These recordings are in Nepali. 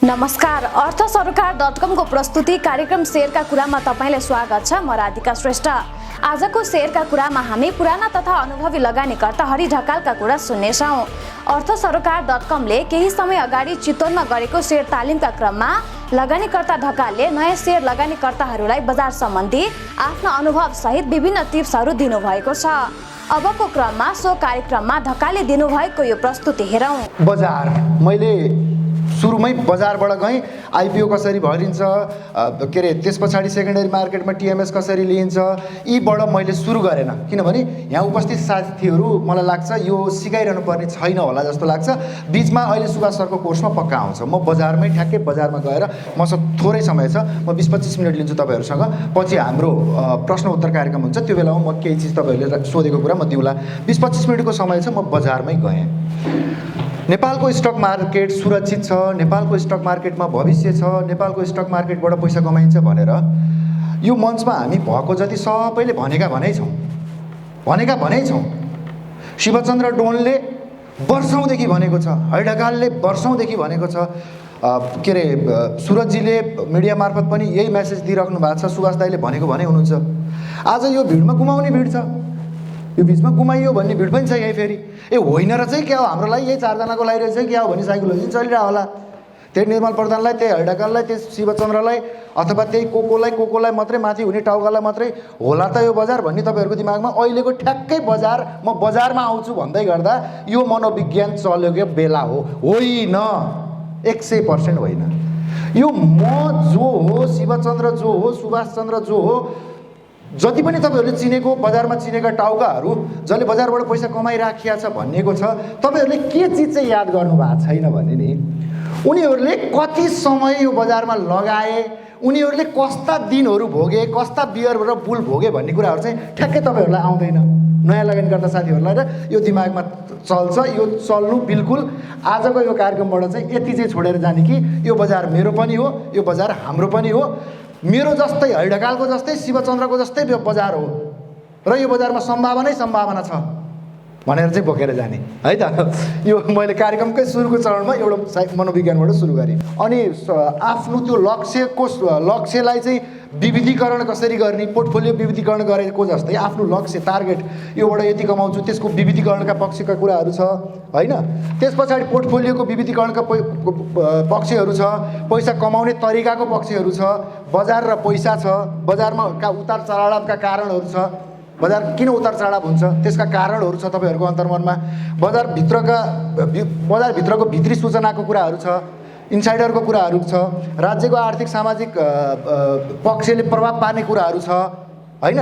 नमस्कार, अर्थ सरोकार.com को प्रस्तुति कार्यक्रम शेयरका कुरामा तपाईलाई स्वागत छ। म राधिका श्रेष्ठ। आजको शेयरका कुरामा हामी पुराना तथा अनुभवी लगानीकर्ता हरि ढकालका कुरा सुन्नेछौँ। अर्थ सरोकार.com ले केही समय अगाडि चितवनमा गरेको शेयर तालिमका क्रममा लगानीकर्ता ढकालले नयाँ शेयर लगानीकर्ताहरूलाई बजार सम्बन्धी आफ्ना अनुभव सहित विभिन्न टिप्सहरू दिनुभएको छ। अबको क्रममा सो कार्यक्रममा ढकालले दिनुभएको यो प्रस्तुति हेरौँ। बजार मैले सुरुमै बजारबाट गएँ। आइपिओ कसरी भरिन्छ, के अरे त्यस पछाडि सेकेन्डरी मार्केटमा टिएमएस कसरी लिइन्छ, यीबाट मैले सुरु गरेन। किनभने यहाँ उपस्थित साथीहरू मलाई लाग्छ यो सिकाइरहनु पर्ने छैन होला जस्तो लाग्छ। बिचमा अहिले सुभाष सरको कोर्समा पक्का आउँछ। म बजारमै ठ्याक्कै बजारमा गएर मसँग थोरै समय छ, म 20-25 मिनट लिन्छु तपाईँहरूसँग। पछि हाम्रो प्रश्न उत्तर कार्यक्रम हुन्छ, त्यो बेलामा म केही चिज तपाईँहरूले सोधेको कुरा म दिउँला। 20-25 मिनटको समय छ, म बजारमै गएँ। नेपालको स्टक मार्केट सुरक्षित छ, नेपालको स्टक मार्केटमा भविष्य छ, नेपालको स्टक मार्केटबाट पैसा कमाइन्छ भनेर यो मञ्चमा हामी भएको जति सबैले भनेका भनै छौँ। शिवचन्द्र डोनले वर्षौँदेखि भनेको छ, हरि ढकालले वर्षौँदेखि भनेको छ, के अरे सुरजजीले मिडिया मार्फत पनि यही मेसेज दिइराख्नु भएको छ। सुभाष दाइले भनेको भने हुनुहुन्छ। आज यो भिडमा गुमाउने भिड छ, यो बिचमा गुमाइयो भन्ने भिड पनि छ यही। फेरि ए होइन र चाहिँ क्या हो, हाम्रो लागि यही चारजनाको लागि चाहिँ क्या हो भन्ने साइकोलोजी चलिरहेको होला। त्यही निर्मल प्रधानलाई, त्यही हरि ढकाललाई, त्यही शिवचन्द्रलाई अथवा त्यही कोकोलाई मात्रै माथि हुने टाउकालाई मात्रै होला त यो बजार भन्ने तपाईँहरूको दिमागमा अहिलेको ठ्याक्कै बजार, म बजारमा आउँछु भन्दै गर्दा यो मनोविज्ञान चलेको बेला हो। होइन, 100% होइन। यो म जो हो, शिवचन्द्र जो हो, सुभाषचन्द्र जो हो, जति पनि तपाईँहरूले चिनेको बजारमा चिनेका टाउकाहरू जसले बजारबाट पैसा कमाइराखिया छ भन्नेको छ, तपाईँहरूले के चिज चाहिँ याद गर्नु भएको छैन भने नि उनीहरूले कति समय यो बजारमा लगाए, उनीहरूले कस्ता दिनहरू भोगे, कस्ता बियर र बुल भोगे भन्ने कुराहरू चाहिँ ठ्याक्कै तपाईँहरूलाई आउँदैन। नयाँ लगानीकर्ता साथीहरूलाई र यो दिमागमा चल्छ, यो चल्नु बिल्कुल आजको यो कार्यक्रमबाट चाहिँ यति चाहिँ छोडेर जाने कि यो बजार मेरो पनि हो, यो बजार हाम्रो पनि हो, मेरो जस्तै हरि ढकालको जस्तै शिवचन्द्रको जस्तै बजार हो र यो बजारमा सम्भावना छ भनेर चाहिँ बोकेर जाने है त। यो मैले कार्यक्रमकै सुरुको चरणमा एउटा मनोविज्ञानबाट सुरु गरेँ। अनि आफ्नो त्यो लक्ष्यलाई चाहिँ विविधीकरण कसरी गर्ने, पोर्टफोलियो विविधीकरण गरेको जस्तै आफ्नो लक्ष्य टार्गेट योबाट यति कमाउँछु, त्यसको विविधीकरणका पक्षका कुराहरू छ होइन। त्यस पछाडि पोर्टफोलियोको विविधीकरणका पक्षहरू छ, पैसा कमाउने तरिकाको पक्षहरू छ, बजार र पैसा छ, बजारमा उतार चढावका कारणहरू छ, बजार किन उतार चढाव हुन्छ त्यसका कारणहरू छ तपाईँहरूको अन्तर्मनमा, बजारभित्रको भित्री सूचनाको कुराहरू छ, इन्साइडरको कुराहरू छ, राज्यको आर्थिक सामाजिक पक्षले प्रभाव पार्ने कुराहरू छ होइन,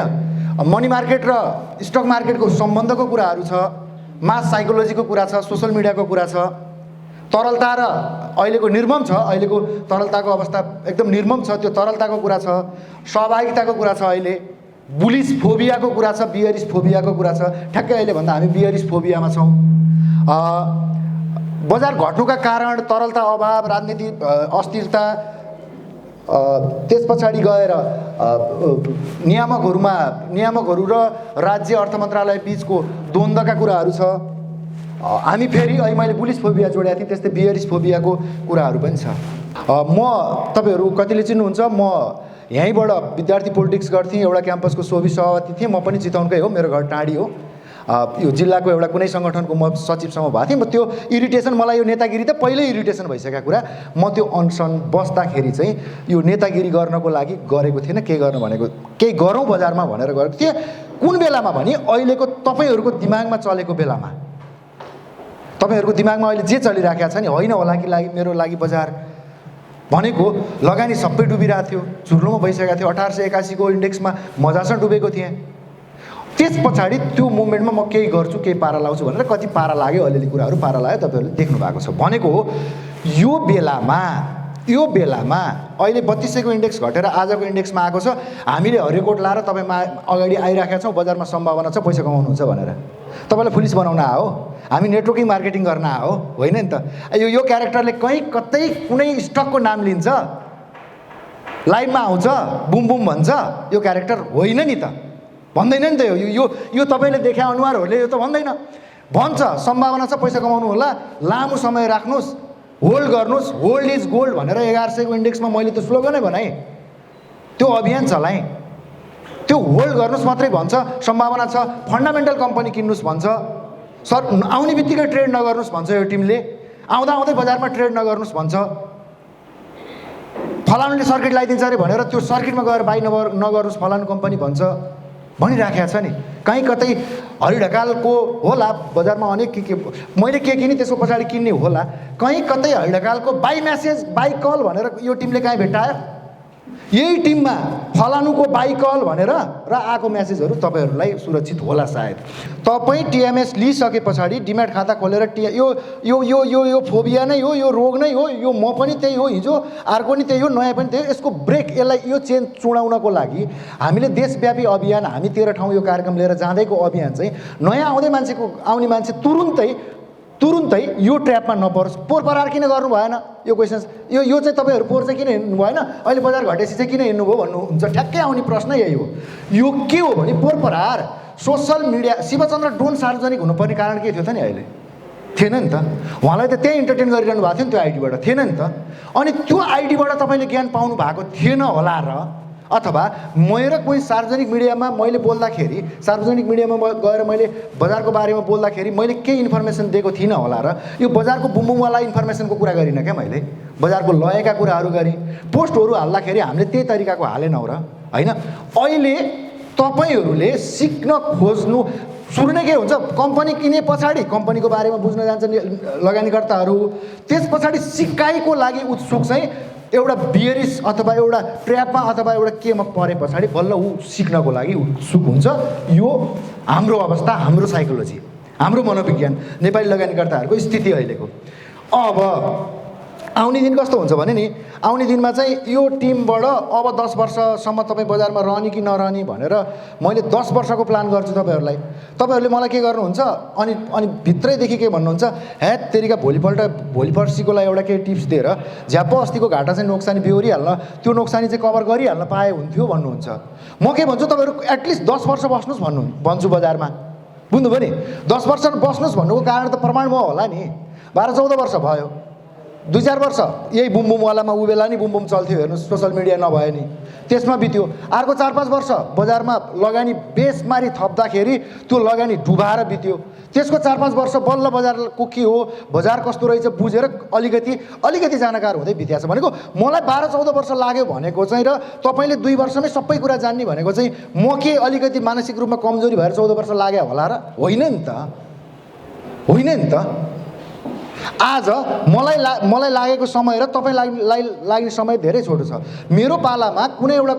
मनी मार्केट र स्टक मार्केटको सम्बन्धको कुराहरू छ, मास साइकोलोजीको कुरा छ, सोसल मिडियाको कुरा छ, तरलता र अहिलेको निर्मम छ, अहिलेको तरलताको अवस्था एकदम निर्मम छ, त्यो तरलताको कुरा छ, सहभागिताको कुरा छ, अहिले बुलिस फोबियाको कुरा छ, बियरिस फोबियाको कुरा छ। ठ्याक्कै अहिले भन्दा हामी बियरिस फोबियामा छौँ। बजार घट्नुका कारण तरलता अभाव, राजनीति अस्थिरता, त्यस पछाडि गएर नियामकहरू र राज्य अर्थ मन्त्रालय बिचको द्वन्द्वका कुराहरू छ। हामी फेरि अहिले मैले बुलिस फोबिया जोडेको थिएँ, त्यस्तै बियरिस फोबियाको कुराहरू पनि छ। म तपाईँहरू कतिले चिन्नुहुन्छ, म यहीँबाट विद्यार्थी पोलिटिक्स गर्थेँ, एउटा क्याम्पसको सोभि सभापति थिएँ। म पनि चितवनकै हो, मेरो घर टाढी हो। यो जिल्लाको एउटा कुनै सङ्गठनको म सचिवसम्म भएको थिएँ। म त्यो इरिटेसन, मलाई यो नेतागिरी त पहिल्यै इरिटेसन भइसकेको कुरा, म त्यो अनसन बस्दाखेरि चाहिँ यो नेतागिरी गर्नको लागि गरेको थिएन, केही गर्न भनेको केही गरौँ बजारमा भनेर गरेको थिएँ। कुन बेलामा भने अहिलेको तपाईँहरूको दिमागमा चलेको बेलामा, तपाईँहरूको दिमागमा अहिले जे चलिराखेको छ नि, होइन होला कि मेरो लागि बजार भनेको लगानी सबै डुबिरहेको थियो, चुर्लोमा भइसकेको थियो। 1881 को इन्डेक्समा मजासँग डुबेको थिएँ। त्यस पछाडि त्यो मुभमेन्टमा म केही गर्छु, केही पारा लाउँछु भनेर कति पारा लाग्यो, अलिअलि कुराहरू पारा लाग्यो, तपाईँहरूले देख्नु भएको छ। भनेको यो बेलामा अहिले 3200 को इन्डेक्स घटेर आजको इन्डेक्समा आएको छ। हामीले हरिकोट लाएर तपाईँमा अगाडि आइराखेका छौँ, बजारमा सम्भावना छ, पैसा कमाउनुहुन्छ भनेर। तपाईँलाई पुलिस बनाउन आयो, हामी नेटवर्किङ मार्केटिङ गर्न आयो, होइन नि त। यो क्यारेक्टरले कतै कुनै स्टकको नाम लिन्छ, लाइभमा आउँछ, बुम बुम भन्छ, यो क्यारेक्टर होइन नि त, भन्दैन नि त। यो तपाईँले देखे अनुहारहरूले यो त भन्दैन। भन्छ सम्भावना छ, पैसा कमाउनु होला, लामो समय राख्नुहोस्, होल्ड गर्नुहोस्, होल्ड इज गोल्ड भनेर 1100 को इन्डेक्समा मैले त्यो स्लोगनै बनाएँ, त्यो अभियान चलाएँ। त्यो होल्ड गर्नुहोस् मात्रै भन्छ, सम्भावना छ, फन्डामेन्टल कम्पनी किन्नुहोस् भन्छ, आउने बित्तिकै ट्रेड नगर्नुहोस् भन्छ यो टिमले, आउँदा आउँदै बजारमा ट्रेड नगर्नुहोस् भन्छ, फलानुले सर्किट लगाइदिन्छ अरे भनेर त्यो सर्किटमा गएर बाई नगर्नुहोस् फलानु कम्पनी भन्छ भनिराखेको छ नि। कहीँ कतै हरि ढकालको होला, बजारमा अनेक के मैले के किने त्यसको पछाडि किन्ने होला, कहीँ कतै हरि ढकालको बाई म्यासेज बाई कल भनेर यो टिमले कहीँ भेट्टायो? यही टिममा फलानुको बाई कल भनेर र आएको म्यासेजहरू तपाईँहरूलाई सुरक्षित होला सायद। तपाईँ टिएमएस लिइसके पछाडि डिम्याट खाता खोलेर यो यो यो यो यो फोबिया नै हो, यो रोग नै हो, यो म पनि त्यही हो, हिजो अर्को नि त्यही हो, नयाँ पनि त्यही हो, यसको ब्रेक, यसलाई यो चेन्ज चुडाउनको लागि हामीले देशव्यापी अभियान, हामी 13 ठाउँ यो कार्यक्रम लिएर जाँदैको अभियान चाहिँ नयाँ आउने मान्छे तुरुन्तै यो ट्र्यापमा नपरोस्। पोहोर परार किन गर्नु भएन यो क्वेसन, यो चाहिँ तपाईँहरू पोहोर चाहिँ किन हिँड्नु भएन, अहिले बजार घटेपछि चाहिँ किन हिँड्नुभयो भन्नुहुन्छ। ठ्याक्कै आउने प्रश्न यही हो। यो के हो भने पोहोर परार सोसल मिडिया, शिवचन्द्र डोन सार्वजनिक हुनुपर्ने कारण के थियो त नि? अहिले थिएन नि त, उहाँलाई त त्यही इन्टरटेन गरिरहनु भएको थियो नि त्यो आइडीबाट, थिएन नि त। अनि त्यो आइडीबाट तपाईँले ज्ञान पाउनु भएको थिएन होला र, अथवा मेरो कोही सार्वजनिक मिडियामा मैले बोल्दाखेरि, सार्वजनिक मिडियामा गएर मैले बजारको बारेमा बोल्दाखेरि मैले केही इन्फर्मेसन दिएको थिइनँ होला र, यो बजारको बुमबुमवाला इन्फर्मेसनको कुरा गरिनँ क्या मैले, बजारको लयका कुराहरू गरेँ। पोस्टहरू हाल्दाखेरि हामीले त्यही तरिकाको हालेनौँ र, होइन? अहिले तपाईँहरूले सिक्न खोज्नु सुरु नै के हुन्छ, कम्पनी किने पछाडि कम्पनीको बारेमा बुझ्न जान्छन् लगानीकर्ताहरू, त्यस पछाडि सिकाइको लागि उत्सुक चाहिँ एउटा बियरिस अथवा एउटा ट्र्यापमा अथवा एउटा केमा परे पछाडि बल्ल ऊ सिक्नको लागि उत्सुक हुन्छ। यो हाम्रो अवस्था, हाम्रो साइकोलोजी, हाम्रो मनोविज्ञान, नेपाली लगानीकर्ताहरूको स्थिति अहिलेको। अब आउने दिन कस्तो हुन्छ भने नि, आउने दिनमा चाहिँ यो टिमबाट अब 10 वर्षसम्म तपाईँ बजारमा रहने कि नरहने भनेर मैले 10 वर्षको प्लान गर्छु तपाईँहरूलाई। तपाईँहरूले मलाई के गर्नुहुन्छ, अनि भित्रैदेखि के भन्नुहुन्छ, ह्याट तेरिका भोलि पर्सिकोलाई एउटा केही टिप्स दिएर झ्याप्प अस्तिको घाटा चाहिँ नोक्सानी बेहोरिहाल्न, त्यो नोक्सानी चाहिँ कभर गरिहाल्न पाए हुन्थ्यो भन्नुहुन्छ। म के भन्छु, तपाईँहरू एटलिस्ट 10 वर्ष बस्नुहोस् भन्छु बजारमा, बुझ्नुभयो नि? 10 वर्ष बस्नुहोस् भन्नुको कारण त प्रमाण म होला नि, 12-14 वर्ष भयो, 2-4 वर्ष यही बुमबुमवालामा उबेला नि बुमबुम चल्थ्यो, हेर्नुहोस् सोसल मिडिया नभए नि, त्यसमा बित्यो। अर्को 4-5 वर्ष बजारमा लगानी बेसमारी थप्दाखेरि त्यो लगानी डुबाएर बित्यो। त्यसको 4-5 वर्ष बल्ल बजारको के हो, बजार कस्तो रहेछ बुझेर अलिकति जानकार हुँदै बित्याछ भनेको। मलाई 12-14 वर्ष लाग्यो भनेको चाहिँ, र तपाईँले 2 वर्षमै सबै कुरा जान्ने भनेको चाहिँ म के अलिकति मानसिक रूपमा कमजोरी भएर 14 वर्ष लाग्यो होला र? होइन नि त, होइन नि त। आज मलाई लागेको समय र तपाईँलाई लाग्ने समय धेरै छोटो छ। मेरो पालामा कुनै एउटा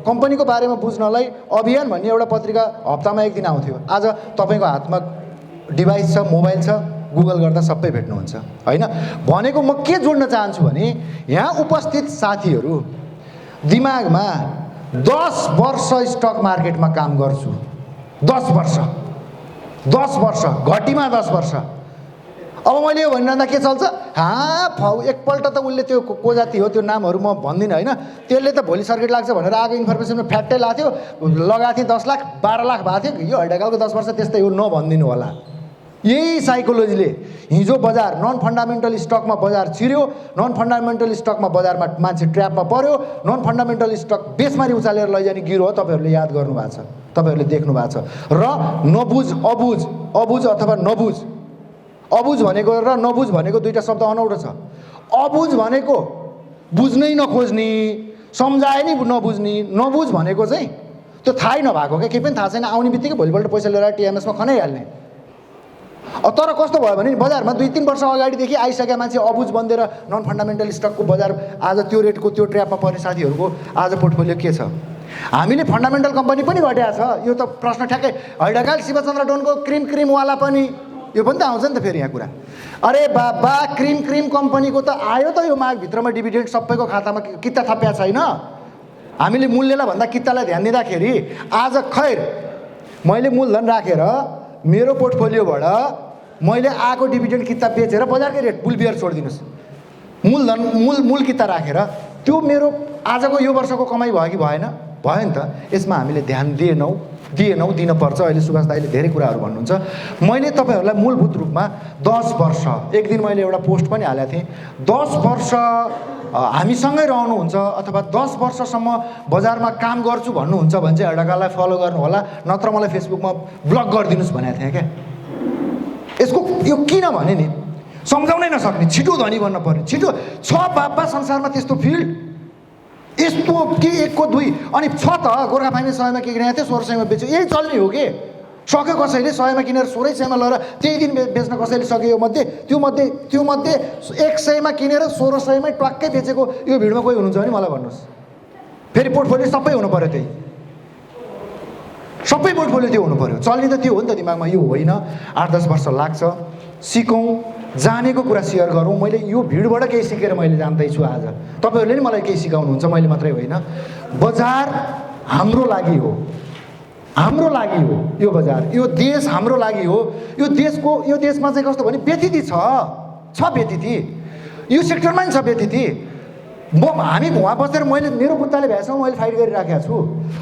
कम्पनीको बारेमा बुझ्नलाई अभियान भन्ने एउटा पत्रिका हप्तामा 1 दिन आउँथ्यो। आज तपाईँको हातमा डिभाइस छ, मोबाइल छ, गुगल गर्दा सबै भेट्नुहुन्छ, होइन? भनेको म के जोड्न चाहन्छु भने, यहाँ उपस्थित साथीहरू दिमागमा 10 वर्ष स्टक मार्केटमा काम गर्छु, 10 वर्ष घटीमा 10 वर्ष। अब मैले यो भनिरहँदा के चल्छ, एकपल्ट त उसले त्यो को जाति हो त्यो नामहरू म भन्दिनँ, होइन? त्यसले त भोलि सर्किट लाग्छ भनेर आएको इन्फर्मेसनमा फ्याट्टै लाग्थ्यो, लगाएको थिएँ 10 लाख 12 लाख भएको थियो, यो हड्डाकालको 10 वर्ष त्यस्तै हो नभनिदिनु होला। यही साइकोलोजीले हिजो बजार नन फन्डामेन्टल स्टकमा बजार छिर्यो, नन फन्डामेन्टल स्टकमा बजारमा मान्छे ट्र्यापमा पर्यो, नन फन्डामेन्टल स्टक बेसमारी उचालेर लैजाने गिरो हो। तपाईँहरूले याद गर्नुभएको छ, तपाईँहरूले देख्नु भएको छ। र अबुझ अथवा अबुझ भनेको र नबुझ भनेको दुईवटा शब्द अनौठो छ। अबुझ भनेको बुझ्नै नखोज्ने, सम्झाए नि नबुझ्ने, नबुझ भनेको चाहिँ त्यो थाहै नभएको क्या, केही पनि थाहा छैन, आउने बित्तिकै भोलिपल्ट पैसा लिएर टिएमएसमा खनाइहाल्ने। तर कस्तो भयो भने बजारमा 2-3 वर्ष अगाडिदेखि आइसकेका मान्छे अबुझ बन्देर नन फन्डामेन्टल स्टकको बजार आज त्यो रेटको त्यो ट्र्यापमा पर्ने साथीहरूको आज पोर्टफोलियो के छ? हामीले फन्डामेन्टल कम्पनी पनि घटेको छ, यो त प्रश्न ठ्याक्कै हैडकाल शिवचन्द्र डोनको क्रिमवाला पनि, यो पनि त आउँछ नि त फेरि यहाँ कुरा। अरे बाबा, क्रिम कम्पनीको त आयो त यो माघभित्रमा डिभिडेन्ड सबैको खातामा किता थप्या छैन। हामीले मूल्यलाई भन्दा कितालाई ध्यान दिँदाखेरि आज खैर मैले मूलधन राखेर मेरो पोर्टफोलियोबाट मैले आएको डिभिडेन्ड किता बेचेर बजारकै रेट बुलबियर छोडिदिनुहोस्, मूल किता राखेर त्यो मेरो आजको यो वर्षको कमाइ भयो कि भएन? भयो नि त। यसमा हामीले ध्यान दिएनौँ, दिएनौँ, दिनपर्छ। अहिले सुभाष दाइले धेरै कुराहरू भन्नुहुन्छ। मैले तपाईँहरूलाई मूलभूत रूपमा 10 वर्ष, एक दिन मैले एउटा पोस्ट पनि हालेको थिएँ, 10 वर्ष हामीसँगै रहनुहुन्छ अथवा 10 वर्षसम्म बजारमा काम गर्छु भन्नुहुन्छ भने चाहिँ हर्डकालाई फलो गर्नु होला, नत्र मलाई फेसबुकमा ब्लक गरिदिनुहोस् भनेको थिएँ क्या। यसको यो किन भने नि सम्झाउनै नसक्ने, छिटो धनी बन्न पर्ने, छिटो छ बाबा संसारमा त्यस्तो फिल्ड, यस्तो के एकको दुई। अनि छ त गोर्खा फाइनेन्स 100 मा किनेको थियो 1600 मा बेच्यो, यही चल्ने हो के। सक्यो कसैले 100 मा किनेर 1600 मा लगेर त्यही दिन बेच्न कसैले सक्यो। त्यो मध्ये 100 मा किनेर 1600 मै ट्वाक्कै बेचेको यो भिडमा कोही हुनुहुन्छ भने मलाई भन्नुहोस्। फेरि पोर्टफोलियो सबै हुनु पर्यो, त्यही सबै पोर्टफोलियो त्यो हुनु पर्यो। चल्ने त त्यो हो नि त दिमागमा, यो होइन। 8-10 वर्ष लाग्छ, सिकौँ, जानेको कुरा सेयर गरौँ। मैले यो भिडबाट केही सिकेर मैले जान्दैछु आज। तपाईँहरूले नि मलाई केही सिकाउनुहुन्छ, मैले मात्रै होइन। बजार हाम्रो लागि हो, हाम्रो लागि हो यो बजार, यो देश हाम्रो लागि हो। यो देशमा चाहिँ कस्तो भने व्यतिथि छ व्यतिथि, यो सेक्टरमा नि छ व्यतिथि। हामी वहाँ बसेर मेरो बुट्टाले भ्याएसम्म मैले फाइट गरिराखेको छु।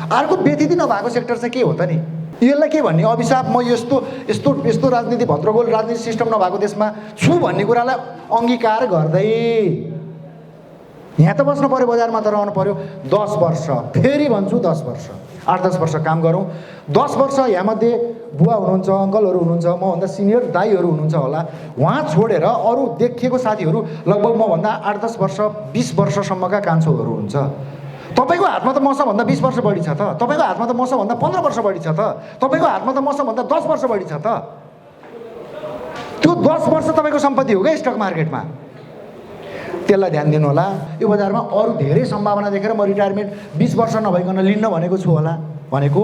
अर्को व्यतिथि नभएको सेक्टर चाहिँ के हो त नि? यसलाई के भन्ने अभिशाप? म यस्तो राजनीति भद्रगोल राजनीति सिस्टम नभएको देशमा छु भन्ने कुरालाई अङ्गीकार गर्दै यहाँ त बस्नु पर्यो, बजारमा त रहनु पर्यो। 10 वर्ष, फेरि भन्छु 10 वर्ष, 8-10 वर्ष काम गरौँ। 10 वर्ष यहाँमध्ये बुवा हुनुहुन्छ, अङ्कलहरू हुनुहुन्छ, मभन्दा सिनियर दाइहरू हुनुहुन्छ होला, उहाँ छोडेर अरू देखिएको साथीहरू लगभग मभन्दा 8-10 वर्ष 20 वर्षसम्मका कान्छोहरू हुन्छ। तपाईँको हातमा त मसँभन्दा 20 वर्ष बढी छ त, तपाईँको हातमा त मसँभन्दा 15 वर्ष बढी छ त, तपाईँको हातमा त मसँभन्दा 10 वर्ष बढी छ त। त्यो 10 वर्ष तपाईँको सम्पत्ति हो क्या स्टक मार्केटमा। त्यसलाई ध्यान दिनु होला। यो बजारमा अरू धेरै सम्भावना देखेर म रिटायरमेन्ट 20 वर्ष नभइकन लिन्न भनेको छु होला भनेको।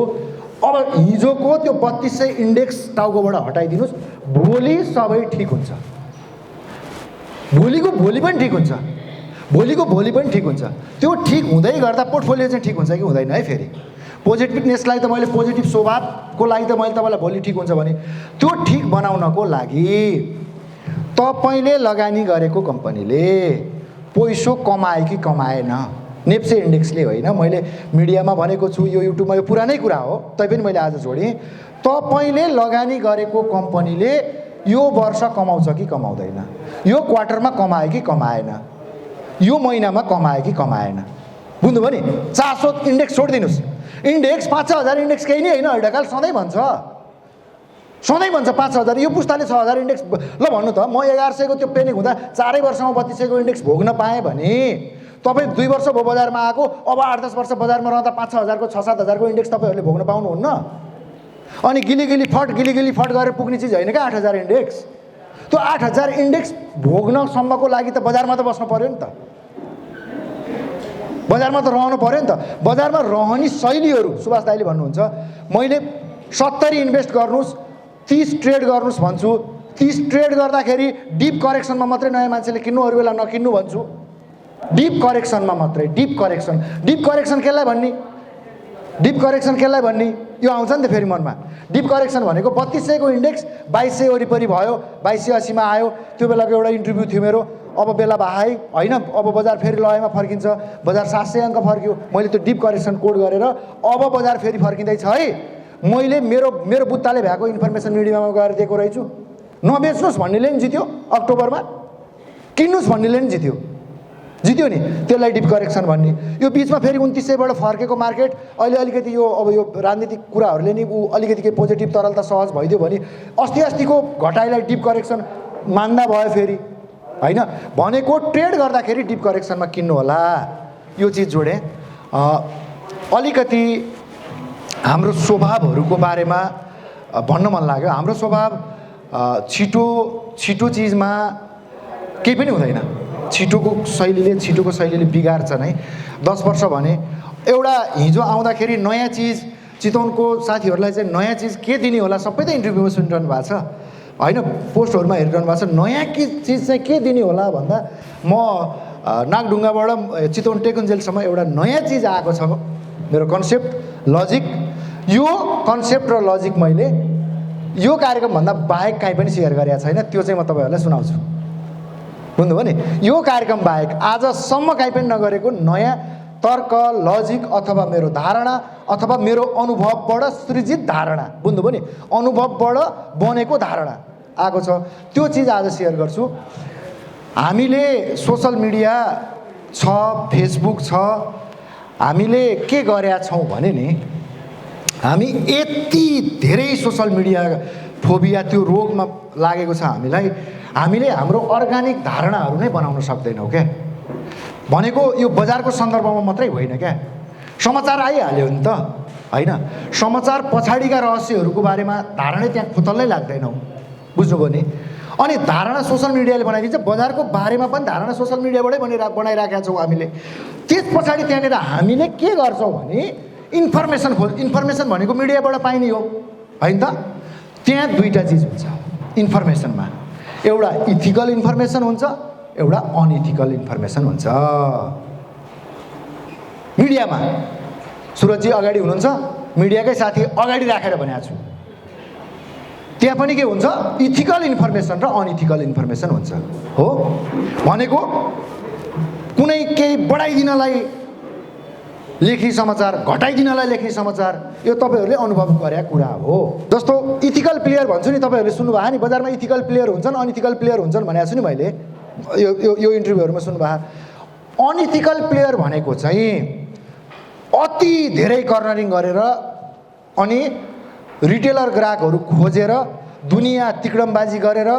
अब हिजोको त्यो 3200 इन्डेक्स टाउकोबाट हटाइदिनुहोस्, भोलि सबै ठिक हुन्छ। भोलिको भोलि पनि ठिक हुन्छ, भोलिको भोलि पनि ठिक हुन्छ। त्यो ठिक हुँदै गर्दा पोर्टफोलियो चाहिँ ठिक हुन्छ कि हुँदैन है? फेरि पोजिटिभनेसलाई त मैले पोजिटिभ स्वभावको लागि त मैले तपाईँलाई भोलि ठिक हुन्छ भने त्यो ठिक बनाउनको लागि तपाईँले लगानी गरेको कम्पनीले पैसो कमाए कि कमाएन, नेप्से इन्डेक्सले होइन, मैले मिडियामा भनेको छु, यो युट्युबमा यो पुरानै कुरा हो, तैपनि मैले आज जोडेँ। तपाईँले लगानी गरेको कम्पनीले यो वर्ष कमाउँछ कि कमाउँदैन, यो क्वार्टरमा कमाए कि कमाएन, यो महिनामा कमाए कि कमाएन, बुझ्नुभयो नि? 400 इन्डेक्स छोडिदिनुहोस्, इन्डेक्स 5000 इन्डेक्स केही नै होइन। ढकाल सधैँ भन्छ 5000, यो पुस्ताले 6000 इन्डेक्स ल भन्नु त। म 1100 को त्यो पेनिक हुँदा 4 वर्षमा 3200 को इन्डेक्स भोग्न पाएँ भने तपाईँ 2 वर्ष भयो बजारमा आएको, अब 8-10 वर्ष बजारमा रहँदा 5-6000 को 6-7 को इन्डेक्स तपाईँहरूले भोग्न पाउनुहुन्न। अनि गिली फट गरेर पुग्ने चिज होइन क्या 8000 इन्डेक्स। त्यो 8000 इन्डेक्स भोग्नसम्मको लागि त बजारमा त बस्नु पर्यो नि त, बजारमा त रहनु पर्यो नि त। बजारमा रहने शैलीहरू सुभाष दाइले भन्नुहुन्छ, मैले 70 इन्भेस्ट गर्नुहोस्, 30 ट्रेड गर्नुहोस् भन्छु। 30 ट्रेड गर्दाखेरि डिप करेक्सनमा मात्रै नयाँ मान्छेले किन्नु, अरू बेला नकिन्नु भन्छु। डिप करेक्सनमा मात्रै, डिप करेक्सन केलाई भन्ने? डिप करेक्सन केलाई भन्ने? यो आउँछ नि त फेरि मनमा। डिप करेक्सन भनेको 3200 को इन्डेक्स 2200 वरिपरि भयो, 2280 मा आयो। त्यो बेलाको एउटा इन्टरभ्यू थियो मेरो, अब बेला भाइ होइन, अब बजार फेरि लयमा फर्किन्छ, बजार 700 अङ्क फर्क्यो। मैले त्यो डिप करेक्सन कोड गरेर अब बजार फेरि फर्किँदैछ है, मैले मेरो बुत्ताले भ्याएको इन्फर्मेसन मिडियामा गएर दिएको रहेछु। नबेच्नुहोस् भन्नेले नि जित्यो, अक्टोबरमा किन्नुहोस् भन्नेले नि जित्यो नि। त्यसलाई डिप करेक्सन भन्ने। यो बिचमा फेरि 2900बाट फर्केको मार्केट अहिले अलिकति यो अब यो राजनीतिक कुराहरूले नि अलिकति केही पोजिटिभ तरलता सहज भइदियो भने अस्तिको घटाइलाई डिप करेक्सन मान्दा भयो फेरि होइन। भनेको ट्रेड गर्दाखेरि डिप करेक्सनमा किन्नु होला। यो चिज जोडेँ। अलिकति हाम्रो स्वभावहरूको बारेमा भन्न मन लाग्यो। हाम्रो स्वभाव छिटो चिजमा केही पनि हुँदैन, छिटोको शैलीले बिगार्छ नै। 10 वर्ष भने एउटा हिजो आउँदाखेरि नयाँ चिज, चितवनको साथीहरूलाई चाहिँ नयाँ चिज के दिने होला सबै त इन्टरभ्यूमा सुनिरहनु भएको छ होइन, पोस्टहरूमा हेरिरहनु भएको छ। नयाँ चिज चाहिँ के दिने होला भन्दा म नागढुङ्गाबाट चितवन टेकुन्जेलसम्म एउटा नयाँ चिज आएको छ, मेरो कन्सेप्ट लजिक। यो कन्सेप्ट र लजिक मैले यो कार्यक्रमभन्दा बाहेक काहीँ पनि सेयर गरेको छैन, त्यो चाहिँ म तपाईँहरूलाई सुनाउँछु। बुझ्नुभयो नि? यो कार्यक्रम बाहेक आजसम्म काहीँ पनि नगरेको नयाँ तर्क लजिक अथवा मेरो धारणा अथवा मेरो अनुभवबाट सृजित धारणा, बुझ्नुभयो नि, अनुभवबाट बनेको धारणा आएको छ। त्यो चिज आज सेयर गर्छु। हामीले सोसल मिडिया छ, फेसबुक छ, हामीले के गरेका छौँ भने नि, हामी यति धेरै सोसल मिडिया फोबिया त्यो रोगमा लागेको छ हामीलाई, हामीले हाम्रो अर्ग्यानिक धारणाहरू नै बनाउन सक्दैनौँ क्या। भनेको यो बजारको सन्दर्भमा मात्रै होइन क्या, समाचार आइहाल्यो नि त होइन, समाचार पछाडिका रहस्यहरूको बारेमा धारणै त्यहाँ खुतल्लै लाग्दैनौँ, बुझ्नुभयो नि। अनि धारणा सोसल मिडियाले बनाइदिन्छ, बजारको बारेमा पनि धारणा सोसल मिडियाबाटै बनाइराखेका छौँ हामीले। त्यस पछाडि त्यहाँनिर हामीले के गर्छौँ भने इन्फर्मेसन इन्फर्मेसन भनेको मिडियाबाट पाइने हो होइन त। त्यहाँ दुईवटा चिज हुन्छ इन्फर्मेसनमा, एउटा इथिकल इन्फर्मेसन हुन्छ, एउटा अनइथिकल इन्फर्मेसन हुन्छ। मिडियामा सुरजी अगाडि हुनुहुन्छ, मिडियाकै साथी अगाडि राखेर भनेको छु, त्यहाँ पनि के हुन्छ, इथिकल इन्फर्मेसन र अनइथिकल इन्फर्मेसन हुन्छ। हो भनेको कुनै केही बढाइदिनलाई लेख्ने समाचार, घटाइदिनलाई लेख्ने समाचार, यो तपाईँहरूले अनुभव गरेका कुरा हो। जस्तो इथिकल प्लेयर भन्छु नि, तपाईँहरूले सुन्नुभयो नि, बजारमा इथिकल प्लेयर हुन्छन् अनइथिकल प्लेयर हुन्छन् भनेको छु नि मैले, यो इन्टरभ्यूहरूमा सुन्नुभयो। अनइथिकल प्लेयर भनेको चाहिँ अति धेरै कर्नरिङ गरेर अनि रिटेलर ग्राहकहरू खोजेर दुनियाँ तिक्रमबाजी गरेर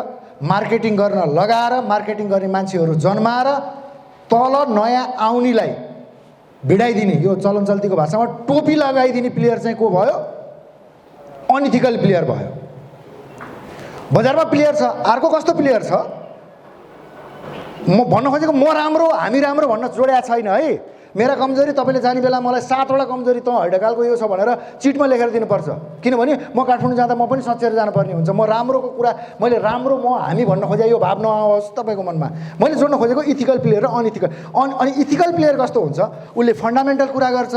मार्केटिङ गर्न लगाएर, मार्केटिङ गर्ने मान्छेहरू जन्माएर तल नयाँ आउनेलाई भिडाइदिने, यो चलन चल्तीको भाषामा टोपी लगाइदिने प्लेयर चाहिँ को भयो? अनइथिकल प्लेयर भयो। बजारमा प्लेयर छ, अर्को कस्तो प्लेयर छ, म भन्न खोजेको म राम्रो हामी राम्रो भन्न जोडेको छैन है। मेरा कमजोरी तपाईँले जाने बेला मलाई 7वटा कमजोरी त हैडकालको यो छ भनेर चिटमा लेखेर दिनुपर्छ, किनभने म काठमाडौँ जाँदा म पनि सचेर जानुपर्ने हुन्छ। म राम्रोको कुरा मैले राम्रो हामी भन्न खोजेँ यो भाव नआओस् तपाईँको मनमा। मैले जोड्न खोजेको इथिकल प्लेयर र अनइथिकल। अनि इथिकल प्लेयर कस्तो हुन्छ, उसले फन्डामेन्टल कुरा गर्छ,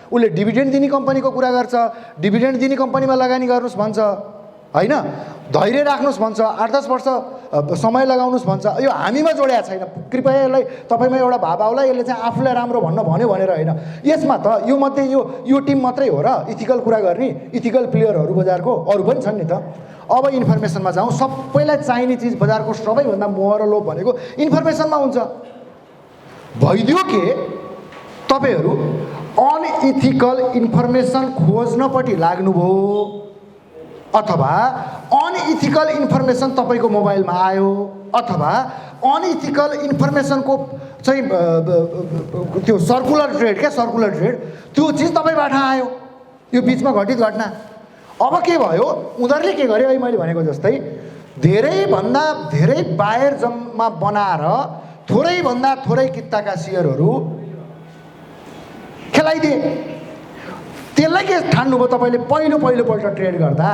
उसले डिभिडेन्ड दिने कम्पनीको कुरा गर्छ, डिभिडेन्ड दिने कम्पनीमा लगानी गर्नुहोस् भन्छ होइन, धैर्य राख्नुहोस् भन्छ, 8-10 वर्ष समय लगाउनुहोस् भन्छ। यो हामीमा जोडिया छैन। कृपया यसलाई तपाईँमा एउटा भाव आउला, यसले चाहिँ आफूलाई राम्रो भन्यो भनेर होइन। यसमा त यो मध्ये यो टिम मात्रै हो र इथिकल कुरा गर्ने, इथिकल प्लेयरहरू बजारको अरू पनि छन् नि त। अब इन्फर्मेसनमा जाउँ। सबैलाई चाहिने चिज बजारको सबैभन्दा मोह र लोभ भनेको इन्फर्मेसनमा हुन्छ। भइदियो के तपाईँहरू अनइथिकल इन्फर्मेसन खोज्नपट्टि लाग्नुभयो अथवा अनइथिकल इन्फर्मेसन तपाईँको मोबाइलमा आयो अथवा अनइथिकल इन्फर्मेसनको चाहिँ त्यो सर्कुलर ट्रेड त्यो चिज तपाईँबाट आयो, यो बिचमा घटित घटना। अब के भयो, उनीहरूले के गर्यो, मैले भनेको जस्तै धेरैभन्दा धेरै बायर जम्मा बनाएर थोरैभन्दा थोरै किताका सेयरहरू खेलाइदिए। त्यसलाई के ठान्नुभयो तपाईँले पहिलोपल्ट ट्रेड गर्दा?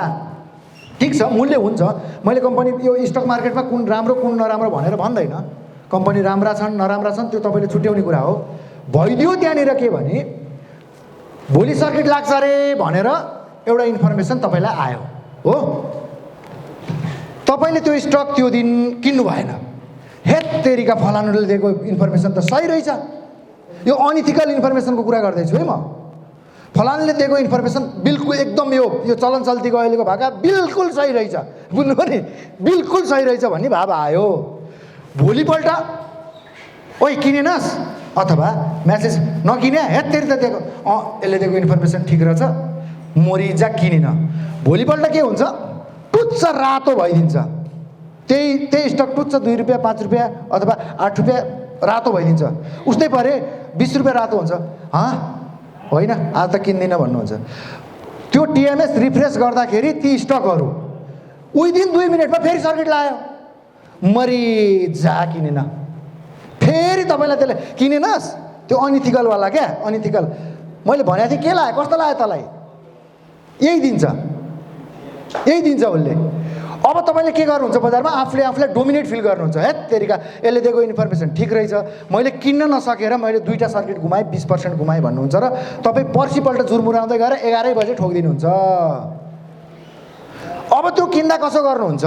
ठिक छ, मूल्य हुन्छ। मैले कम्पनी यो स्टक मार्केटमा कुन राम्रो कुन नराम्रो भनेर भन्दैन, कम्पनी राम्रा छन् नराम्रा छन् त्यो तपाईँले छुट्याउने कुरा हो। भइदियो त्यहाँनिर के भने भोलि सर्किट लाग्छ अरे भनेर एउटा इन्फर्मेसन तपाईँलाई आयो हो, तपाईँले त्यो स्टक त्यो दिन किन्नु भएन। हेत तेरिका फलानुले दिएको इन्फर्मेसन त सही रहेछ। यो अनइथिकल इन्फर्मेसनको कुरा गर्दैछु है म। फलानले दिएको इन्फर्मेसन बिल्कुल एकदम यो चलन चल्तीको अहिलेको भाका बिल्कुल सही रहेछ, बुझ्नुभयो नि, बिल्कुल सही रहेछ भन्ने भाव आयो। भोलिपल्ट ओइ किनेनस् अथवा म्यासेज नकिने, हेत तेरि त दिएको यसले दिएको इन्फर्मेसन ठिक रहेछ, मोरिजा किनेन। भोलिपल्ट के हुन्छ, टुच्च रातो भइदिन्छ। त्यही स्टक टुच्च 2 रुपियाँ 5 रुपियाँ अथवा 8 रुपियाँ रातो भइदिन्छ। उस्तै परे 20 रुपियाँ रातो हुन्छ। होइन आज त किन्दिनँ भन्नुहुन्छ। त्यो टिएमएस रिफ्रेस गर्दाखेरि ती स्टकहरू विदिन 2 मिनटमा फेरि सर्किट लाग्यो, मरिजा किनेन। फेरि तपाईँलाई त्यसले किनेनस्, त्यो अनइथिकलवाला क्या, अनइथिकल। मैले भनेको थिएँ के लाग्यो, कस्तो लाग्यो तँलाई, यही दिन्छ उसले। अब तपाईँले के गर्नुहुन्छ बजारमा, आफूलाई डोमिनेट फिल गर्नुहुन्छ। हेत तेरिका यसले दिएको इन्फर्मेसन ठिक रहेछ, मैले किन्न नसकेर मैले 2टा सर्किट घुमाएँ, 20% घुमाएँ भन्नुहुन्छ र तपाईँ पर्सिपल्ट जुरमुराउँदै गएर 11 बजे ठोकिदिनुहुन्छ। अब त्यो किन्दा कसो गर्नुहुन्छ,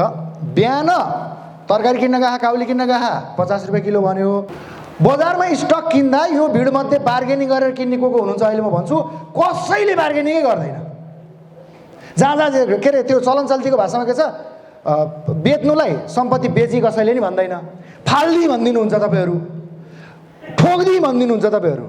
बिहान तरकारी किन्न गए, काउली किन्न गए 50 रुपियाँ किलो भन्यो, बजारमा स्टक किन्दा यो भिडमध्ये बार्गेनिङ गरेर किन्ने को हुनुहुन्छ अहिले म भन्छु कसैले बार्गेनिङै गर्दैन। जहाँ जहाँ के अरे त्यो चलन चल्तीको भाषामा के छ बेच्नुलाई सम्पत्ति बेची कसैले नि भन्दैन, फाल्दी भनिदिनुहुन्छ तपाईँहरू, ठोक्दी भनिदिनुहुन्छ तपाईँहरू।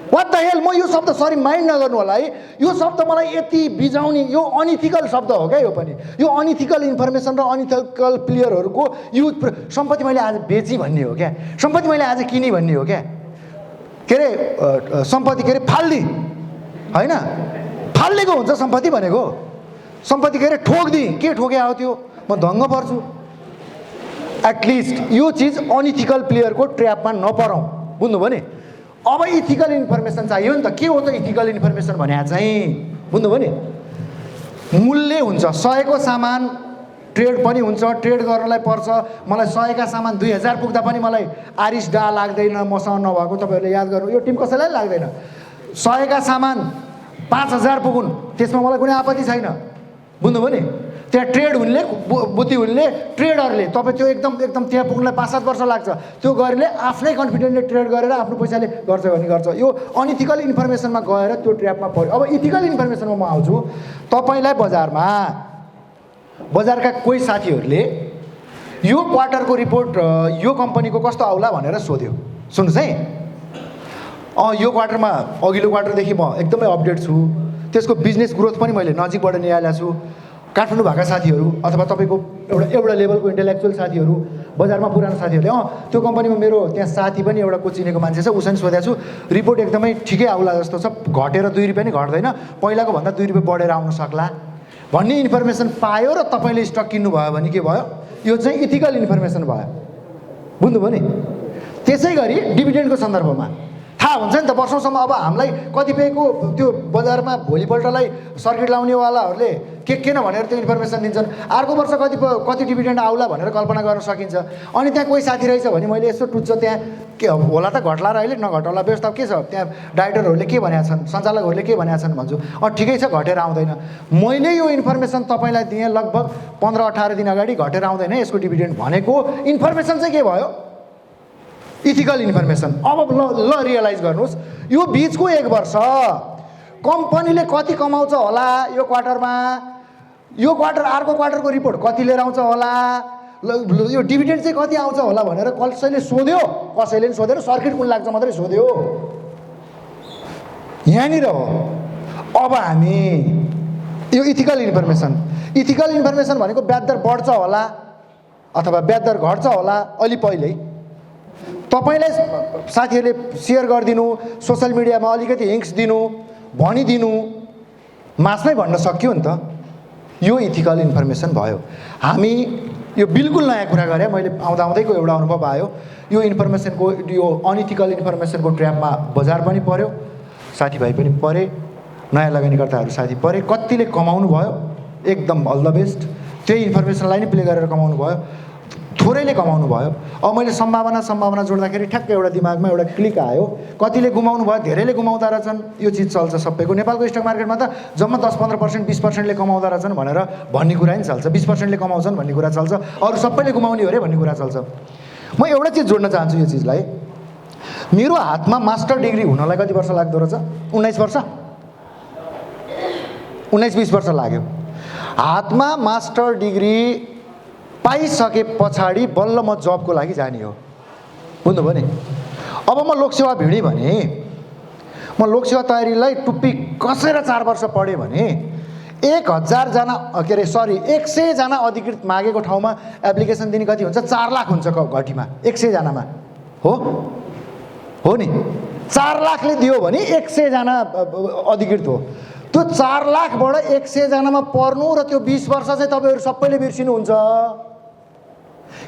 वाट द हेल, म यो शब्द सरी माइन्ड नगर्नु होला है, यो शब्द मलाई यति बिजाउने, यो अनइथिकल शब्द हो क्या यो पनि, यो अनइथिकल इन्फर्मेसन र अनइथिकल प्लेयरहरूको युज। सम्पत्ति मैले आज बेची भन्ने हो क्या, सम्पत्ति मैले आज किनी भन्ने हो क्या, के अरे सम्पत्ति के अरे फाल्दी होइन, फाल्देको हुन्छ सम्पत्ति भनेको, सम्पत्ति के अरे ठोक्दी, के ठोके आयो त्यो म दङ्ग पर्छु। एटलिस्ट यो चिज अनइथिकल प्लेयरको ट्र्यापमा नपरौँ, बुझ्नुभयो नि। अब इथिकल इन्फर्मेसन चाहियो नि त, के हो त इथिकल इन्फर्मेसन भने चाहिँ, बुझ्नुभयो नि। मूल्य हुन्छ, 100 को सामान ट्रेड पनि हुन्छ, ट्रेड गर्नलाई पर्छ, मलाई 100 का सामान 2000 पुग्दा पनि मलाई आरिस डा लाग्दैन मसँग नभएको, तपाईँहरूले याद गर्नु, यो टिम कसैलाई लाग्दैन। 100 का सामान 5000 पुगुन् त्यसमा मलाई कुनै आपत्ति छैन, बुझ्नुभयो नि। त्यहाँ ट्रेड हुनेले बुद्धि हुनेले ट्रेडरले तपाईँ त्यो एकदम त्यहाँ पुग्नलाई 5-7 वर्ष लाग्छ, त्यो गरेर आफ्नै कन्फिडेन्टले ट्रेड गरेर आफ्नो पैसाले गर्छ भने गर्छ। यो अनइथिकल इन्फर्मेसनमा गएर त्यो ट्र्यापमा पर्यो। अब इथिकल इन्फर्मेसनमा म आउँछु। तपाईँलाई बजारका कोही साथीहरूले यो क्वार्टरको रिपोर्ट यो कम्पनीको कस्तो आउला भनेर सोध्यो। सुन्नुहोस् है, यो क्वार्टरमा अघिल्लो क्वार्टरदेखि म एकदमै अपडेट छु, त्यसको बिजनेस ग्रोथ पनि मैले नजिकबाट निहालेको छु। काठमाडौँ भएका साथीहरू अथवा तपाईँको एउटा लेभलको इन्टेलेक्चुअल साथीहरू, बजारमा पुरानो साथीहरूले त्यो कम्पनीमा मेरो त्यहाँ साथी पनि एउटा को चिनेको मान्छे छ, उसैले सोधेको छु, रिपोर्ट एकदमै ठिकै आउला जस्तो छ, घटेर 2 रुपियाँ नि घट्दैन, पहिलाको भन्दा 2 रुपियाँ बढेर आउन सक्ला भन्ने इन्फर्मेसन पायो र तपाईँले स्टक किन्नुभयो भने के भयो, यो चाहिँ इथिकल इन्फर्मेसन भयो, बुझ्नुभयो नि। त्यसै गरी डिभिडेन्डको सन्दर्भमा थाहा हुन्छ नि त, वर्षौँसम्म अब हामीलाई कतिपयको त्यो बजारमा भोलिपल्टलाई सर्किट लाउनेवालाहरूले के न भनेर त्यो इन्फर्मेसन दिन्छन्, अर्को वर्ष कति डिभिडेन्ड आउला भनेर कल्पना गर्न सकिन्छ। अनि त्यहाँ कोही साथी रहेछ भने मैले यसो टुच्छ, त्यहाँ के होला त घट्ला र अहिले नघटला व्यवस्था के छ, त्यहाँ डाइरेक्टरहरूले के भनेका छन्, सञ्चालकहरूले के भनेका छन् भन्छु, ठिकै छ घटेर आउँदैन। मैले यो इन्फर्मेसन तपाईँलाई दिएँ लगभग 15-18 दिन अगाडि, घटेर आउँदैन यसको डिभिडेन्ड भनेको इन्फर्मेसन चाहिँ के भयो, इथिकल इन्फर्मेसन। अब ल रियलाइज गर्नुहोस्, यो बिचको 1 वर्ष कम्पनीले कति कमाउँछ होला यो क्वार्टरमा, यो क्वार्टर अर्को क्वार्टरको रिपोर्ट कति लिएर आउँछ होला, यो डिभिडेन्ड चाहिँ कति आउँछ होला भनेर कसैले सोध्यो, कसैले पनि सोधेर सर्किट कुन लाग्छ मात्रै सोध्यो, यहाँनिर हो। अब हामी यो इथिकल इन्फर्मेसन भनेको ब्याज दर बढ्छ होला अथवा ब्याज दर घट्छ होला, अलि पहिल्यै तपाईँलाई साथीहरूले सेयर गरिदिनु, सोसल मिडियामा अलिकति हिङ्क्स दिनु, भनिदिनु, मासमै भन्न सक्यो नि त, यो इथिकल इन्फर्मेसन भयो। हामी यो बिल्कुल नयाँ कुरा गरेँ, मैले आउँदाको एउटा अनुभव आयो, यो इन्फर्मेसनको यो अनइथिकल इन्फर्मेसनको ट्र्यापमा बजार पनि पर्यो, साथीभाइ पनि परे, नयाँ लगानीकर्ताहरू साथी परे, कतिले कमाउनु भयो, एकदम अल द बेस्ट, त्यही इन्फर्मेसनलाई नै प्ले गरेर कमाउनु भयो, थोरैले कमाउनु भयो। अब मैले सम्भावना जोड्दाखेरि ठ्याक्क एउटा दिमागमा एउटा क्लिक आयो, कतिले गुमाउनु भयो, धेरैले गुमाउँदा रहेछन्, यो चिज चल्छ सबैको। नेपालको स्टक मार्केटमा त जम्मा 10-15%, 20%ले कमाउँदा रहेछन् भनेर भन्ने कुरा नि चल्छ, 20%ले कमाउँछन् भन्ने कुरा चल्छ, अरू सबैले गुमाउने हो अरे भन्ने कुरा चल्छ। म एउटा चिज जोड्न चाहन्छु यो चिजलाई, मेरो हातमा मास्टर डिग्री हुनलाई कति वर्ष लाग्दो रहेछ, 19 वर्ष, 19-20 वर्ष लाग्यो। हातमा मास्टर डिग्री पाइसके पछाडि बल्ल म जबको लागि जाने हो, बुझ्नुभयो नि। अब म लोकसेवा भिडेँ भने, म लोकसेवा तयारीलाई टुप्पी कसेर 4 वर्ष पढेँ भने 1,000 जना 100 जना अधिकृत मागेको ठाउँमा एप्लिकेसन दिने कति हुन्छ, 4 लाख हुन्छ घटीमा 100 जनामा, हो नि। 4 लाखले दियो भने 100 जना अधिकृत हो, त्यो 4 लाखबाट 100 जनामा पर्नु र त्यो 20 वर्ष चाहिँ तपाईँहरू सबैले बिर्सिनुहुन्छ।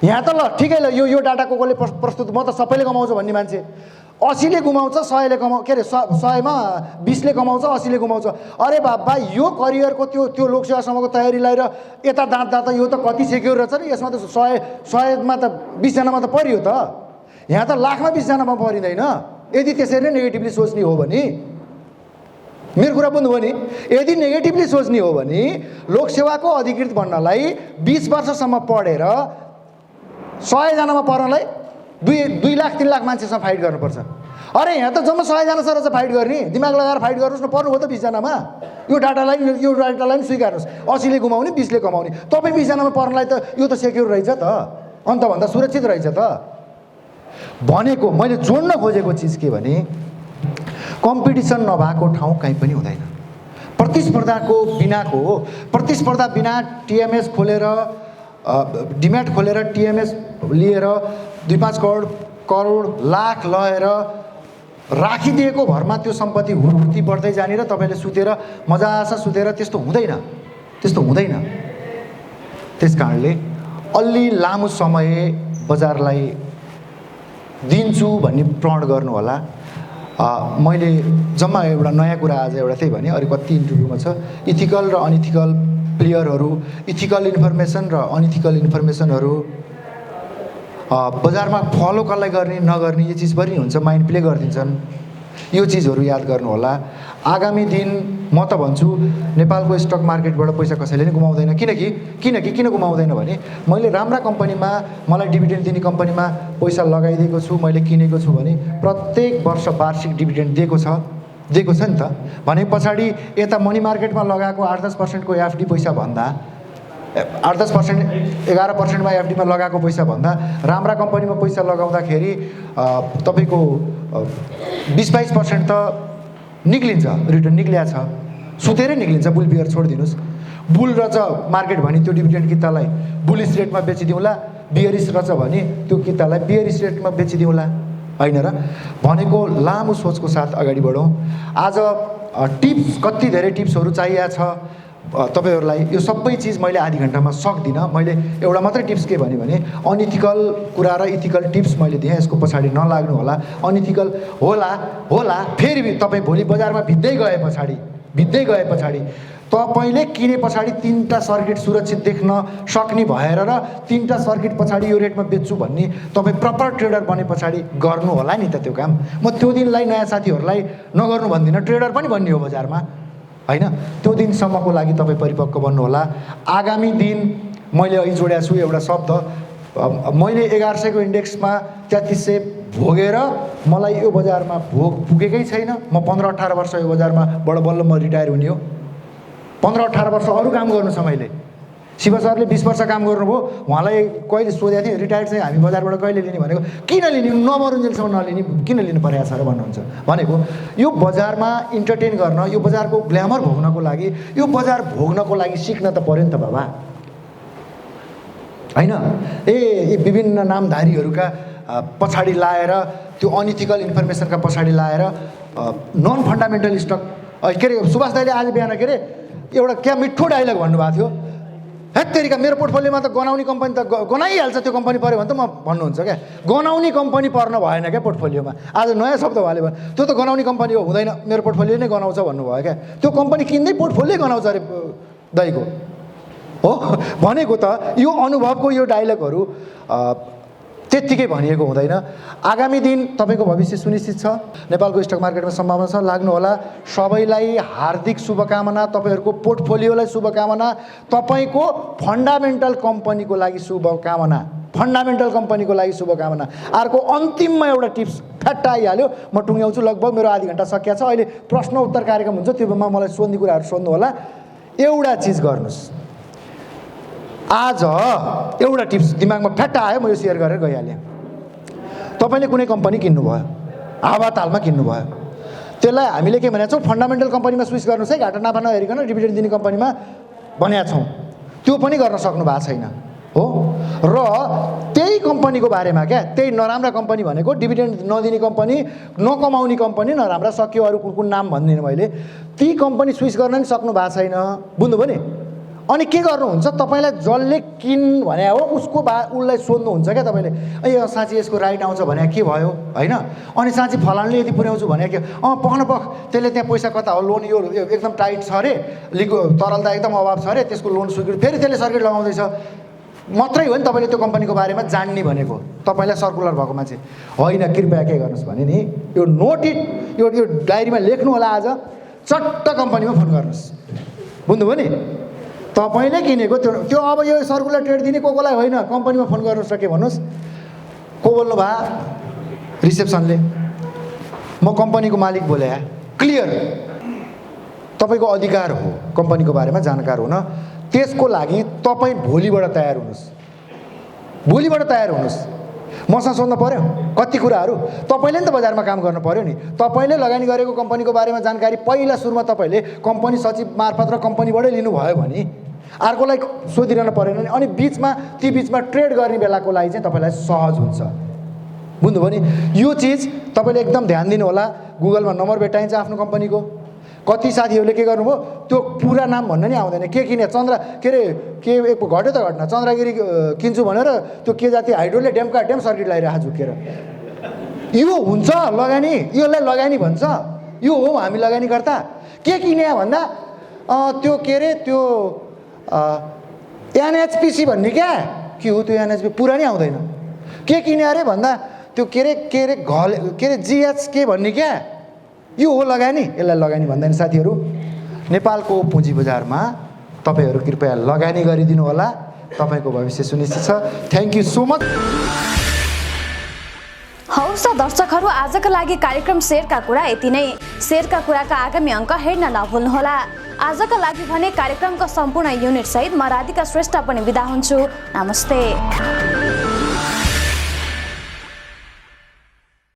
यहाँ त ल ठिकै ल, यो डाटा कसले प्रस्तुत, म त सबैले कमाउँछ भन्ने मान्छे, 80ले गुमाउँछ, 100ले कमाउँछ, के अरे 100मा 20ले कमाउँछ, 80ले गुमाउँछ। अरे बाबा, यो करियरको त्यो लोकसेवासम्मको तयारीलाई र यता दाँत यो त कति सेक्योर रहेछ नि, यसमा त 100मा त 20 जनामा त परियो त, यहाँ त लाखमा 20 जनामा परिँदैन। यदि त्यसरी नै नेगेटिभली सोच्ने हो भने, मेरो कुरा बुझ्नुभयो नि, यदि नेगेटिभली सोच्ने हो भने लोकसेवाको अधिकृत बन्नलाई 20 वर्षसम्म पढेर 100 जनामा पर्नलाई 2 लाख 3 लाख मान्छेसँग फाइट गर्नुपर्छ। अरे यहाँ त जम्मा 100 जना सर फाइट गर्ने, दिमाग लगाएर फाइट गर्नुहोस् न, पर्नु हो त 20 जनामा। यो डाटालाई स्वीकार्नुहोस्, 80 ले गुमाउने 20 ले कमाउने। तपाईँ 20 जनामा पर्नलाई त यो त सेक्युर रहेछ त, अन्तभन्दा सुरक्षित रहेछ त भनेको। मैले जोड्न खोजेको चिज के भने कम्पिटिसन नभएको ठाउँ कहीँ पनि हुँदैन। प्रतिस्पर्धा बिना टिएमएस खोलेर डिम्याट खोलेर टिएमएस लिएर 2-5 करोड लाख लगेर राखिदिएको भरमा त्यो सम्पत्ति हुर्ती बढ्दै जाने र तपाईँले सुतेर मजासा सुतेर त्यस्तो हुँदैन। त्यस कारणले अलि लामो समय बजारलाई दिन्छु भन्ने प्रण गर्नु होला। मैले जम्मा एउटा नयाँ कुरा आज एउटा त्यही भने, अरू कति इन्टरभ्यूमा छ इथिकल र अनइथिकल प्लेयरहरू, इथिकल इन्फर्मेसन र अनइथिकल इन्फर्मेसनहरू बजारमा फलो कसलाई गर्ने नगर्ने यो चिजभरि हुन्छ, माइन्ड प्ले गरिदिन्छन्। यो चिजहरू याद गर्नु होला। आगामी दिन म त भन्छु नेपालको स्टक मार्केटबाट पैसा कसैले नै गुमाउँदैन। किन गुमाउँदैन भने मैले राम्रा कम्पनीमा मलाई डिभिडेन्ड दिने कम्पनीमा पैसा लगाइदिएको छु, मैले किनेको छु भने प्रत्येक वर्ष वार्षिक डिभिडेन्ड दिएको छ नि त। भने पछाडि यता मनी मार्केटमा लगाएको 8-10% को एफडी पैसा भन्दा 8-10% 11%मा एफडीमा लगाएको पैसा भन्दा राम्रा कम्पनीमा पैसा लगाउँदाखेरि तपाईँको 20-22% त निक्लिन्छ, रिटर्न निक्लिया छ, सुतेरै निक्लिन्छ। बुल बियर छोडिदिनुहोस्, बुल रहेछ मार्केट भने त्यो डिभिडेन्ड कितालाई बुलिस रेटमा बेचिदिउँला, बियरिस रहेछ भने त्यो कितालाई बियरिस रेटमा बेचिदिउँला, होइन र? भनेको लामो सोचको साथ अगाडि बढौँ। आज टिप्स कति धेरै टिप्सहरू चाहिएको छ तपाईहरुलाई। यो सबै चीज मैले आधी घण्टामा सक्दिनँ। मैले एउटा मात्रै टिप्स के भने अनइथिकल कुरा र इथिकल टिप्स मैले दिएँ, यसको पछाडि नलाग्नु होला। अनइथिकल होला फेरि तपाईँ भोलि बजारमा भित्दै गए पछाडि तपाईँले किने पछाडि 3टा सर्किट सुरक्षित देख्न सक्ने भएर र 3टा सर्किट पछाडि यो रेटमा बेच्छु भन्ने तपाईँ प्रपर ट्रेडर बने पछाडि गर्नु होला नि त त्यो काम। म त्यो दिनलाई नयाँ साथीहरूलाई नगर्नु भन्दिनँ, ट्रेडर पनि भन्ने हो बजारमा, होइन? त्यो दिनसम्मको लागि तपाईँ परिपक्व बन्नु होला। आगामी दिन मैले अघि जोडेको छु एउटा शब्द, मैले 1100 को इन्डेक्समा 3300 भोगेर मलाई यो बजारमा भोग पुगेकै छैन। म 15-18 वर्ष यो बजारमा बल्ल म रिटायर हुने हो। 15-18 वर्ष अरू काम गर्नु छ मैले। शिव सरले 20 वर्ष काम गर्नुभयो, उहाँलाई कहिले सोधेको थिएँ रिटायर्ड चाहिँ हामी बजारबाट कहिले लिने भनेको, किन लिने, नमरुन्जेलसम्म नलिने, किन लिनु परेको छ र भन्नुहुन्छ। भनेको यो बजारमा इन्टरटेन गर्न, यो बजारको ग्ल्यामर भोग्नको लागि, यो बजार भोग्नको लागि सिक्न त पर्यो नि त बाबा, होइन? यी विभिन्न नामधारीहरूका पछाडि लाएर, त्यो अनइथिकल इन्फर्मेसनका पछाडि लाएर नन फन्डामेन्टल स्टक, के अरे सुभाष दाइले आज बिहान के अरे एउटा क्या मिठो डाइलग भन्नुभएको थियो, हेत्तेरिका मेरो पोर्टफोलियोमा त गनाउने कम्पनी त गनाइहाल्छ, त्यो कम्पनी पऱ्यो भने त म भन्नुहुन्छ क्या, गनाउने कम्पनी पर्न भएन क्या पोर्टफोलियोमा। आज नयाँ शब्द उहाँले भन्यो, त्यो त गनाउने कम्पनी हो, हुँदैन, मेरो पोर्टफोलियो नै गनाउँछ भन्नुभयो क्या। त्यो कम्पनी किन्दै पोर्टफोलियो गनाउँछ अरे दाइको हो भनेको त। यो अनुभवको यो डाइलगहरू त्यत्तिकै भनिएको हुँदैन। आगामी दिन तपाईँको भविष्य सुनिश्चित छ, नेपालको स्टक मार्केटमा सम्भावना छ, लाग्नु होला। सबैलाई हार्दिक शुभकामना, तपाईँहरूको पोर्टफोलियोलाई शुभकामना, तपाईँको फन्डामेन्टल कम्पनीको लागि शुभकामना, अर्को अन्तिममा एउटा टिप्स फ्याट्ट आइहाल्यो, म टुङ्ग्याउँछु। लगभग मेरो आधी घन्टा सकिया छ। अहिले प्रश्न उत्तर कार्यक्रम हुन्छ, त्योमा मलाई सोध्ने कुराहरू सोध्नु होला। एउटा चिज गर्नुहोस्, आज एउटा टिप्स दिमागमा फ्याट्ट आयो, म यो सेयर गरेर गइहालेँ। तपाईँले कुनै कम्पनी किन्नुभयो, हावातालमा किन्नुभयो, त्यसलाई हामीले के भनेको छौँ, फन्डामेन्टल कम्पनीमा स्विच गर्नुहोस् है, घाटा नाफा नहेरिकन डिभिडेन्ड दिने कम्पनीमा भनेका छौँ। त्यो पनि गर्न सक्नु भएको छैन हो। र त्यही कम्पनीको बारेमा क्या, त्यही नराम्रा कम्पनी भनेको डिभिडेन्ड नदिने कम्पनी, नकमाउने कम्पनी, नराम्रा सक्यो, अरू कुन नाम भन्दिनँ मैले, ती कम्पनी स्विच गर्न नि सक्नु भएको छैन, बुझ्नुभयो नि? अनि के गर्नुहुन्छ, तपाईँलाई जसले किन भने हो उसलाई सोध्नुहुन्छ क्या तपाईँले, ए साँच्ची यसको राइट आउँछ भने के भयो, होइन? अनि साँच्ची फलानले यति पुर्याउँछु भने के, पख त्यसले त्यहाँ पैसा कता हो, लोन यो एकदम टाइट छ अरे, तरलता एकदम अभाव छ अरे, त्यसको लोन स्वीकृत, फेरि त्यसले सर्किट लगाउँदैछ मात्रै हो नि तपाईँले त्यो कम्पनीको बारेमा जान्ने भनेको। तपाईँलाई सर्कुलर भएको मान्छे होइन, कृपया के गर्नुहोस् भने नि, यो नोट इट, यो डायरीमा लेख्नु होला। आज चट्ट कम्पनीमा फोन गर्नुहोस्, बुझ्नुभयो नि? तपाईँले किनेको त्यो अब यो सर्कुलर ट्रेड दिने कोलाई होइन, कम्पनीमा फोन गर्नुहोस् र के भन्नुहोस्, को बोल्नु भयो? रिसेप्सनले। म कम्पनीको मालिक बोले। क्लियर, तपाईँको अधिकार हो कम्पनीको बारेमा जानकार हुन। त्यसको लागि तपाईँ भोलिबाट तयार हुनुहोस्, भोलिबाट तयार हुनुहोस्। मसँग सोध्नु पर्यो कति कुराहरू। तपाईँले नि त बजारमा काम गर्नु पर्यो नि। तपाईँले लगानी गरेको कम्पनीको बारेमा जानकारी पहिला सुरुमा तपाईँले कम्पनी सचिव मार्फत र कम्पनीबाटै लिनुभयो भने अर्कोलाई सोधिरहनु परेन नि। अनि ती बिचमा ट्रेड गर्ने बेलाको लागि चाहिँ तपाईँलाई सहज हुन्छ। बुझ्नुभयो नि? यो चिज तपाईँले एकदम ध्यान दिनु होला। गुगलमा नम्बर भेटाइन्छ आफ्नो कम्पनीको। कति साथीहरूले के गर्नुभयो, त्यो पुरा नाम भन्न नि आउँदैन। के किने घट्यो त घटना, चन्द्रगिरी किन्छु भनेर त्यो के जाति हाइड्रोले ड्यामका ड्याम सर्किट लगाइरहेको झुकेर। यो हुन्छ लगानी, यसलाई लगानी भन्छ। यो हो हामी लगानीकर्ता। के किने भन्दा त्यो त्यो एनएचपिसी भन्ने क्या के हो त्यो एनएचपी पुरा नै आउँदैन। के किने अरे भन्दा त्यो जिएच के भन्ने क्या, यो हो लगानी। यसलाई लगानी भन्दैन साथीहरू। नेपालको पुँजी बजारमा तपाईँहरू कृपया लगानी गरिदिनु होला। तपाईँको भविष्य सुनिश्चित छ। Thank you so much. हौस् त दर्शकहरू, आजका लागि कार्यक्रम शेयरका कुरा यति नै। शेयरका कुराका आगामी अङ्क हेर्न नभुल्नुहोला। आजका लागि भने कार्यक्रमको सम्पूर्ण युनिट सहित म राधिका श्रेष्ठ पनि बिदा हुन्छु। नमस्ते।